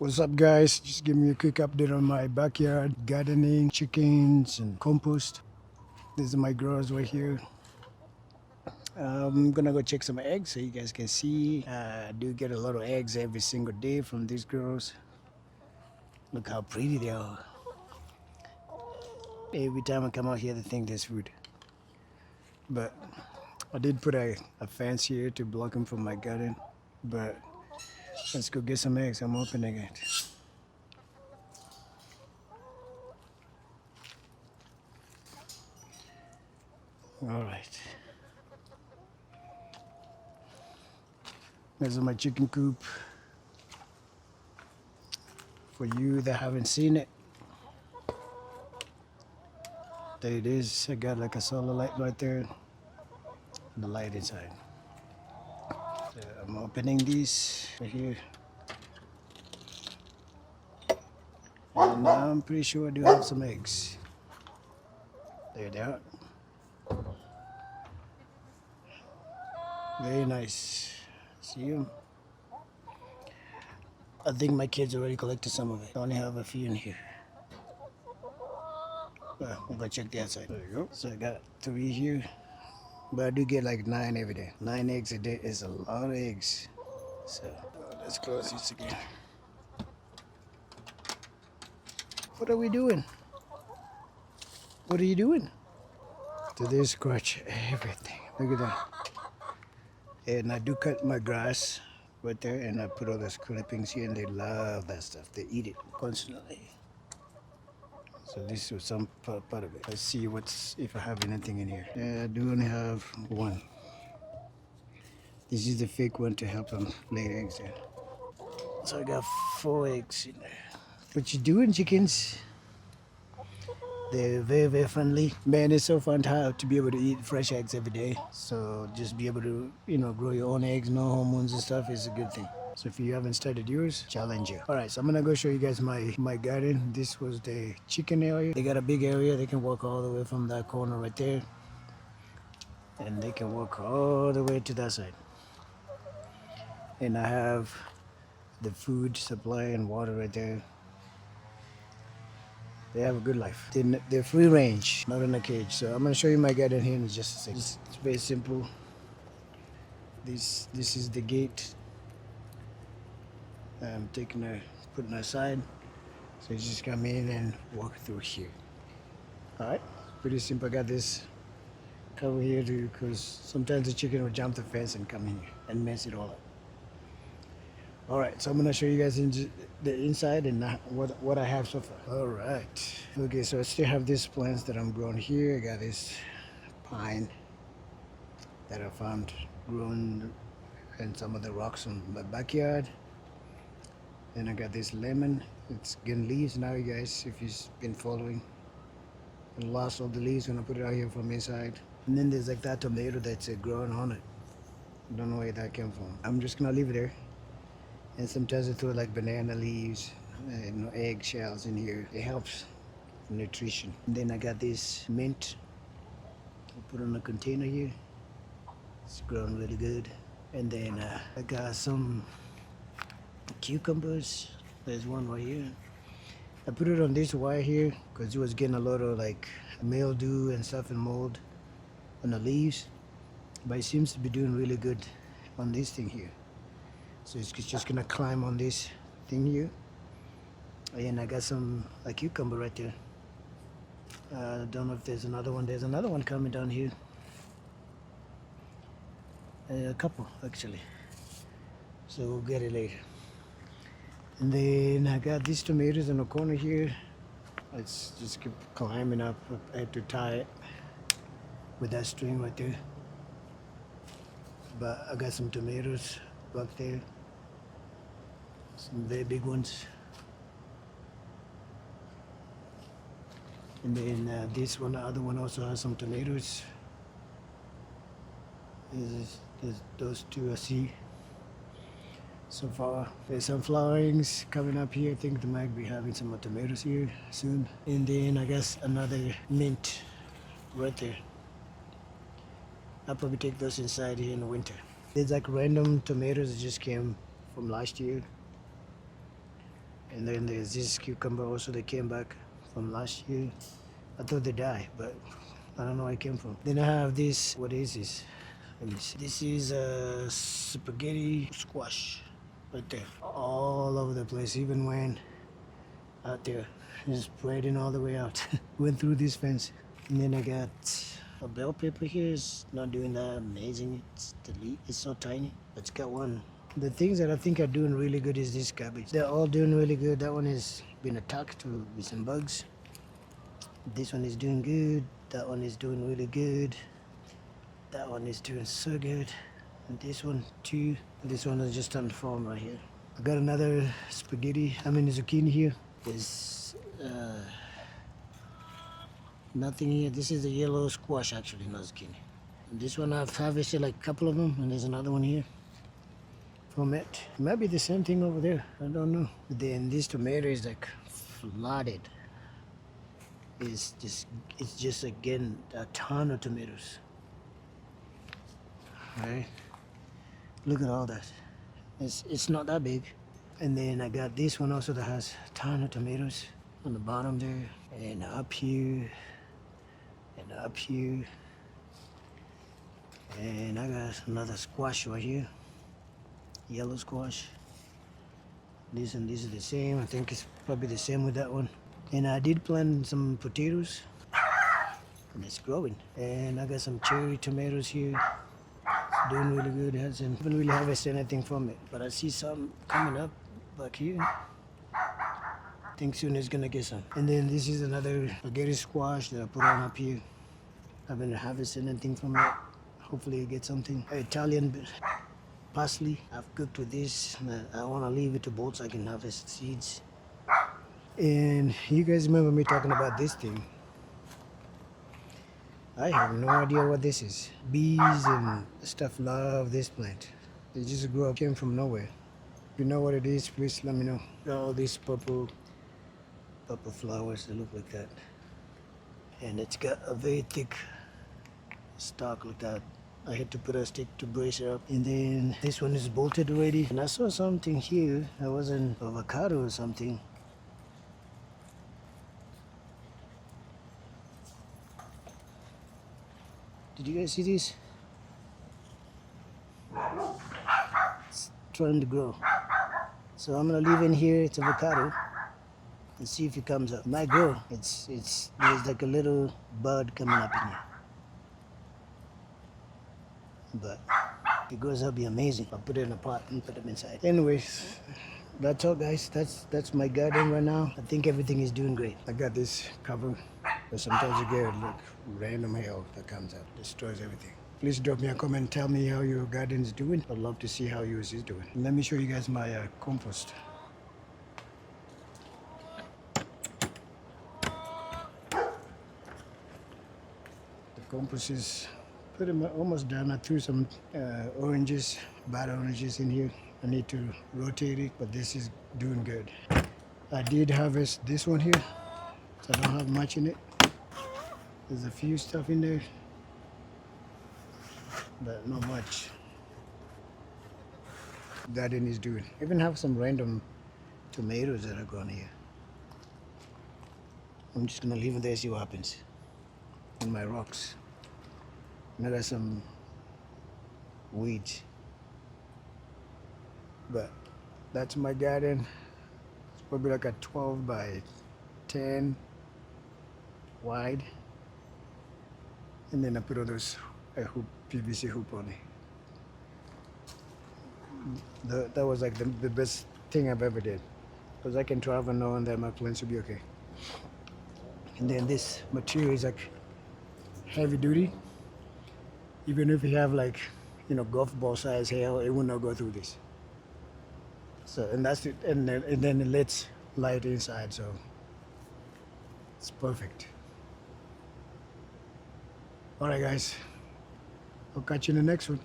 What's up, guys? Just give me a quick update on my backyard gardening, chickens, and compost. These are my growers right here. I'm gonna go check some eggs so you guys can see. I do get a lot of eggs every single day from these growers. Look how pretty they are. Every time I come out here, they think there's food. But I did put a fence here to block them from my garden. But let's go get some eggs. I'm opening it. All right. This is my chicken coop. For you that haven't seen it, there it is. I got like a solar light right there, and the light inside. So I'm opening these right here, and I'm pretty sure I do have some eggs. There they are. Very nice. See them? I think my kids already collected some of it. I only have a few in here. Well, we'll go check the outside. There you go. So I got 3 here, but I do get like 9 every day. 9 eggs a day is a lot of eggs. So let's close this again. What are we doing? What are you doing? So they scratch everything. Look at that. And I do cut my grass right there, and I put all those clippings here, and they love that stuff. They eat it constantly. So this was some part of it. Let's see if I have anything in here. Yeah, I do only have 1. This is the fake one to help them lay eggs there. So I got 4 eggs in there. What you doing, chickens? They're very, very friendly. Man, it's so fun to be able to eat fresh eggs every day. So just be able to, grow your own eggs, no hormones and stuff is a good thing. So if you haven't started yours, challenge you. All right, so I'm gonna go show you guys my garden. This was the chicken area. They got a big area. They can walk all the way from that corner right there. And they can walk all the way to that side. And I have the food supply and water right there. They have a good life. They're free range, not in a cage. So I'm gonna show you my garden here in just a second. It's very simple. This is the gate. I'm putting aside. So you just come in and walk through here. All right, pretty simple. I got this cover here too, because sometimes the chicken will jump the fence and come in here and mess it all up. All right, so I'm gonna show you guys the inside and what I have so far. All right, okay, so I still have these plants that I'm growing here. I got this pine that I found growing in some of the rocks in my backyard. Then I got this lemon. It's getting leaves now, you guys, if you've been following. I lost all the leaves when I put it out here from inside. And then there's like that tomato that's growing on it. I don't know where that came from. I'm just gonna leave it there. And sometimes I throw like banana leaves, egg shells in here. It helps nutrition. And then I got this mint. I put on a container here. It's growing really good. And then I got some cucumbers. There's one right here. I put it on this wire here because it was getting a lot of like mildew and stuff and mold on the leaves. But it seems to be doing really good on this thing here. So it's just gonna climb on this thing here. And I got some cucumber right there. I don't know if there's another one. There's another one coming down here. A couple actually. So we'll get it later. And then I got these tomatoes in the corner here. Let's just keep climbing up. I had to tie it with that string right there. But I got some tomatoes back there. Some very big ones. And then this one, the other one also has some tomatoes. There's those 2 I see so far. There's some flowerings coming up here. I think they might be having some more tomatoes here soon. And then I guess another mint right there. I'll probably take those inside here in the winter. There's like random tomatoes that just came from last year. And then there's this cucumber also that came back from last year. I thought they died, but I don't know where it came from. Then I have this. What is this? Let me see. This is a spaghetti squash right there. All over the place, even when out there. Just spreading all the way out. Went through this fence. And then I got a bell pepper here. It's not doing that amazing. It's the leaf. It's so tiny, but it's got one. The things that I think are doing really good is this cabbage. They're all doing really good. That one has been attacked with some bugs. This one is doing good. That one is doing really good. That one is doing so good. And this one too. This one is just starting to form right here. I got another zucchini here. There's nothing here. This is a yellow squash actually, not zucchini. And this one I've harvested like a couple of them, and there's another one here from it. It might be the same thing over there. I don't know. Then this tomato is like flooded. It's just again a ton of tomatoes. Right? Look at all that. It's not that big. And then I got this one also that has a ton of tomatoes on the bottom there, and up here, and up here. And I got another squash right here, yellow squash. This and this is the same. I think it's probably the same with that one. And I did plant some potatoes, and it's growing. And I got some cherry tomatoes here. It's doing really good. Haven't really harvested anything from it, but I see some coming up back here. I think soon it's gonna get some. And then this is another spaghetti squash that I put on up here. I haven't harvested anything from it. Hopefully I get something. Italian parsley. I've cooked with this. I want to leave it to bolt so I can harvest seeds. And you guys remember me talking about this thing. I have no idea what this is. Bees and stuff love this plant. They just grew up, came from nowhere. If you know what it is, please let me know. Got all these purple flowers that look like that. And it's got a very thick stalk like that. I had to put a stick to brace it up. And then this one is bolted already. And I saw something here. That was an avocado or something. Did you guys see this? It's trying to grow. So I'm gonna leave in here, it's avocado, and see if it comes up. It might grow. There's like a little bud coming up in here. But if it grows, that'll be amazing. I'll put it in a pot and put them inside. Anyways, that's all guys. That's my garden right now. I think everything is doing great. I got this cover, but sometimes you get like random hail that comes up, destroys everything. Please drop me a comment, tell me how your garden is doing. I'd love to see how yours is doing. And let me show you guys my compost. The compost is pretty much almost done. I threw some oranges, bad oranges in here. I need to rotate it, but this is doing good. I did harvest this one here, so I don't have much in it. There's a few stuff in there, but not much. Garden is doing. I even have some random tomatoes that are grown here. I'm just gonna leave it there, see what happens. On my rocks. And I got some weeds. But that's my garden. It's probably like a 12 by 10 wide. And then I put all those PVC hoop on it. That was like the best thing I've ever did. Because I can travel knowing that my plants will be okay. And then this material is like heavy duty. Even if you have like, golf ball size hail, it will not go through this. So, and that's it, and then it lets light inside, so it's perfect. All right, guys, I'll catch you in the next one.